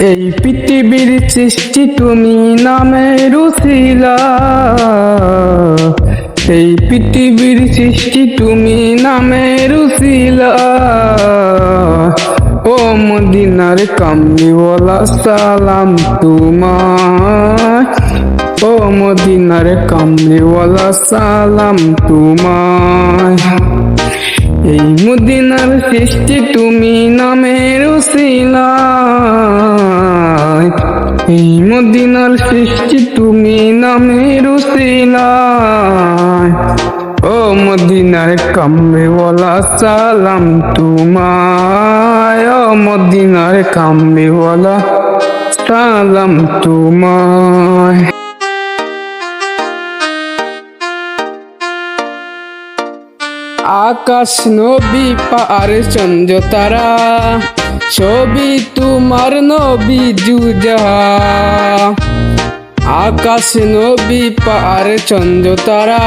এই পৃথিবীর সৃষ্টি তুমি নামের উছিলা, এই পৃথিবীর সৃষ্টি তুমি নামের উছিলা। ও মদিনার কামলিওয়ালা সালাম তোমায়, ও মদিনার কামলিওয়ালা সালাম তোমায়। এই মদিনার সৃষ্টি তুমি নামের উছিলায়, এই মদিনার সৃষ্টি তুমি নামের উছিলায়। ও মদিনার কামলিওয়ালা সালাম তোমায়, ও মদিনার কামলিওয়ালা সালাম তোমায়। আকাশ নবী পাহাড় চন্দ্র তারা, ছবি তোমার নবী জুজাহা। আকাশ নবী পাহাড় চন্দ্র তারা,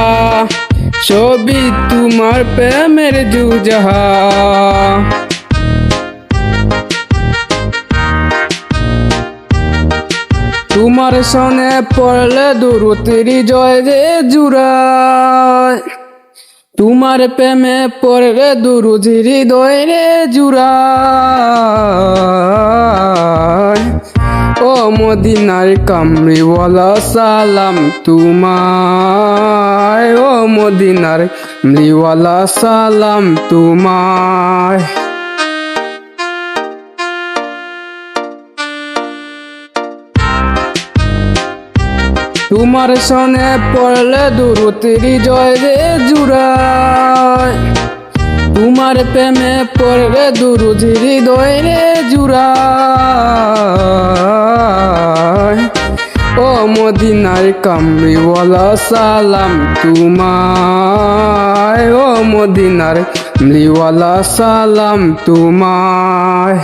ছবি তোমার প্রেমের জুজাহা। তোমার সনে পড়লে দুরুদ হৃদয় রে জুড়ায়, তোমার প্রেমে পড়লে দুরুদ হৃদয় রে জুড়ায়। ও মদিনার কামলিওয়ালা সালাম তোমায়, ও মদিনার কামলিওয়ালা সালাম তোমায়। তোমার সনে পড়লে দুরুদ হৃদয় রে জুড়ায়, তোমার প্রেমে পড়লে দুরুদ হৃদয় রে জুড়ায়। ও মদিনার কামলিওয়ালা সালাম তোমায়, ও মদিনার কামলিওয়ালা সালাম তোমায়।